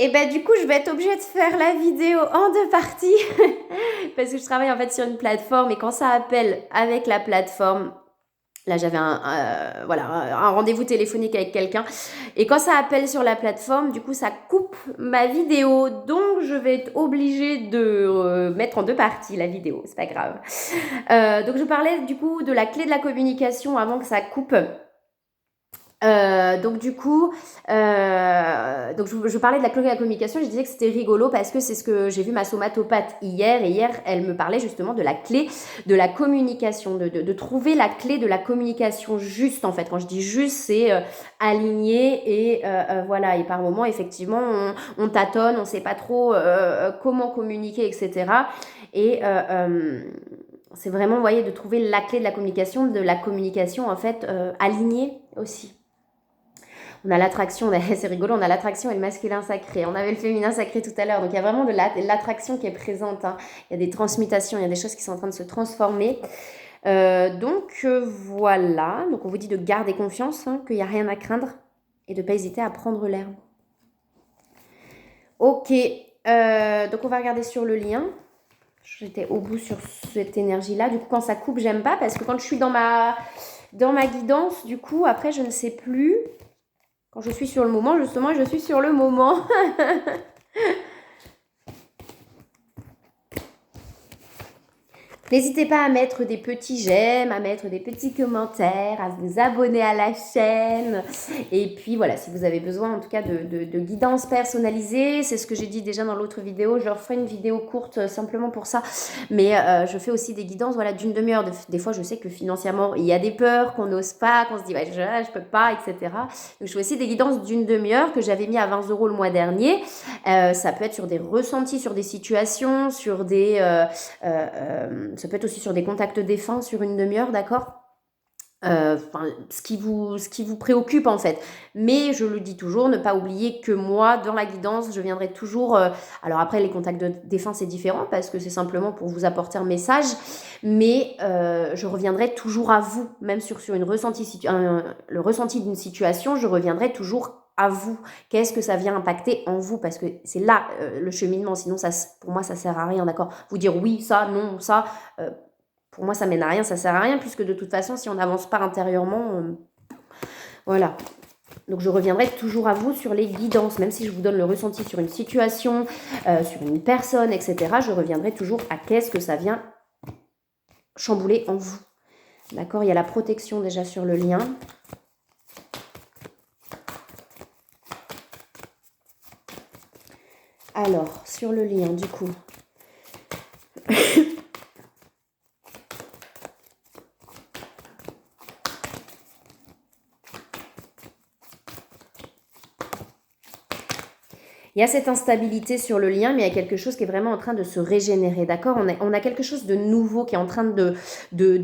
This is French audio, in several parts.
Et ben du coup, je vais être obligée de faire la vidéo en deux parties parce que je travaille en fait sur une plateforme et quand ça appelle avec la plateforme, là j'avais voilà, un rendez-vous téléphonique avec quelqu'un et quand ça appelle sur la plateforme, du coup ça coupe ma vidéo, donc je vais être obligée de mettre en deux parties la vidéo, c'est pas grave. Donc je parlais du coup de la clé de la communication avant que ça coupe. Donc du coup, je parlais de la clé de la communication, je disais que c'était rigolo parce que c'est ce que j'ai vu ma somatopathe hier, et hier elle me parlait justement de la clé de la communication, de trouver la clé de la communication juste en fait. Quand je dis juste, c'est aligné et voilà, et par moments effectivement on tâtonne, on sait pas trop comment communiquer, etc. Et c'est vraiment, vous voyez, de trouver la clé de la communication en fait alignée aussi. On a l'attraction, c'est rigolo, on a l'attraction et le masculin sacré. On avait le féminin sacré tout à l'heure. Donc il y a vraiment de l'attraction qui est présente. Hein. Il y a des transmutations, il y a des choses qui sont en train de se transformer. Voilà. Donc on vous dit de garder confiance, hein, qu'il n'y a rien à craindre et de ne pas hésiter à prendre l'air. Ok. Donc on va regarder sur le lien. J'étais au bout sur cette énergie-là. Du coup, quand ça coupe, j'aime pas parce que quand je suis dans ma guidance, du coup, après, je ne sais plus. Quand je suis sur le moment, justement, je suis sur le moment. N'hésitez pas à mettre des petits j'aime, à mettre des petits commentaires, à vous abonner à la chaîne. Et puis voilà, si vous avez besoin en tout cas de guidance personnalisée, c'est ce que j'ai dit déjà dans l'autre vidéo, je referai une vidéo courte simplement pour ça. Mais je fais aussi des guidances voilà, d'une demi-heure. Des fois, je sais que financièrement, il y a des peurs, qu'on n'ose pas, qu'on se dit ouais, je peux pas, etc. Donc je fais aussi des guidances d'une demi-heure que j'avais mis à 20 € le mois dernier. Ça peut être sur des ressentis, sur des situations, sur des... ça peut être aussi sur des contacts défunts sur une demi-heure, d'accord ce qui vous préoccupe en fait. Mais je le dis toujours, ne pas oublier que moi, dans la guidance, je viendrai toujours... alors après, les contacts de défunts, c'est différent parce que c'est simplement pour vous apporter un message. Mais je reviendrai toujours à vous, même sur le ressenti d'une situation, je reviendrai toujours à vous. Qu'est-ce que ça vient impacter en vous? Parce que c'est là le cheminement. Sinon, pour moi, ça sert à rien, d'accord? Vous dire oui, ça, non, ça... pour moi, ça mène à rien, ça sert à rien, puisque de toute façon, si on n'avance pas intérieurement, voilà. Donc, je reviendrai toujours à vous sur les guidances, même si je vous donne le ressenti sur une situation, sur une personne, etc. Je reviendrai toujours à qu'est-ce que ça vient chambouler en vous. D'accord? Il y a la protection déjà sur le lien. Alors, sur le lien, du coup... Il y a cette instabilité sur le lien, mais il y a quelque chose qui est vraiment en train de se régénérer, d'accord? On a quelque chose de nouveau qui est en train de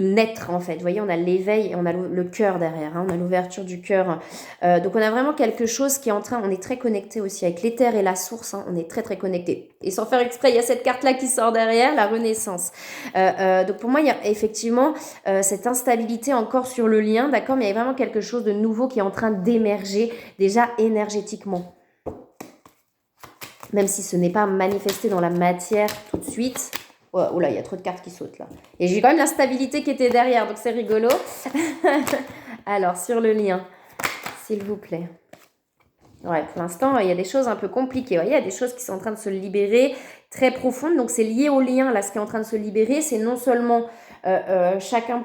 naître, en fait. Vous voyez, on a l'éveil et on a le cœur derrière, hein, on a l'ouverture du cœur. Donc, on a vraiment quelque chose qui est en train... On est très connecté aussi avec l'éther et la source, hein, on est très, très connecté. Et sans faire exprès, il y a cette carte-là qui sort derrière, la renaissance. Donc, pour moi, il y a effectivement cette instabilité encore sur le lien, d'accord? Mais il y a vraiment quelque chose de nouveau qui est en train d'émerger, déjà énergétiquement. Même si ce n'est pas manifesté dans la matière tout de suite. Oh là, il y a trop de cartes qui sautent là. Et j'ai quand même la stabilité qui était derrière, donc c'est rigolo. Alors, sur le lien, s'il vous plaît. Ouais, pour l'instant, il y a des choses un peu compliquées. Vous voyez, il y a des choses qui sont en train de se libérer, très profondes. Donc, c'est lié au lien, là, ce qui est en train de se libérer. C'est non seulement chacun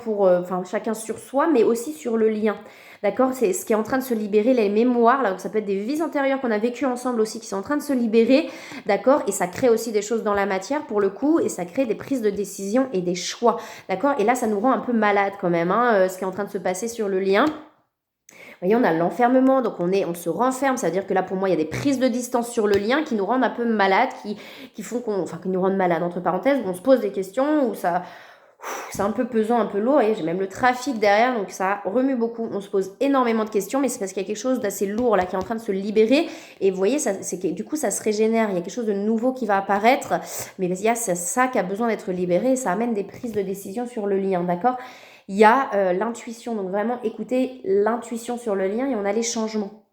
sur soi, mais aussi sur le lien. D'accord? C'est ce qui est en train de se libérer, les mémoires, là, donc ça peut être des vies antérieures qu'on a vécues ensemble aussi, qui sont en train de se libérer, d'accord? Et ça crée aussi des choses dans la matière, pour le coup, et ça crée des prises de décision et des choix, d'accord? Et là, ça nous rend un peu malade quand même, hein, ce qui est en train de se passer sur le lien. Vous voyez, on a l'enfermement, donc on se renferme, ça veut dire que là, pour moi, il y a des prises de distance sur le lien qui nous rendent un peu malades, qui font qui nous rendent malades, entre parenthèses, où on se pose des questions, où c'est un peu pesant, un peu lourd, et j'ai même le trafic derrière, donc ça remue beaucoup. On se pose énormément de questions, mais c'est parce qu'il y a quelque chose d'assez lourd là qui est en train de se libérer. Et vous voyez, du coup, ça se régénère. Il y a quelque chose de nouveau qui va apparaître, mais il y a ça qui a besoin d'être libéré, et ça amène des prises de décision sur le lien, d'accord? Il y a l'intuition, donc vraiment écouter l'intuition sur le lien, et on a les changements.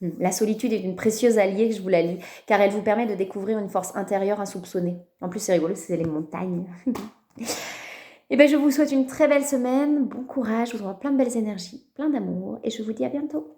La solitude est une précieuse alliée, je vous la lis, car elle vous permet de découvrir une force intérieure insoupçonnée. En plus, c'est rigolo, c'est les montagnes. Et bien, je vous souhaite une très belle semaine, bon courage, je vous envoie plein de belles énergies, plein d'amour, et je vous dis à bientôt.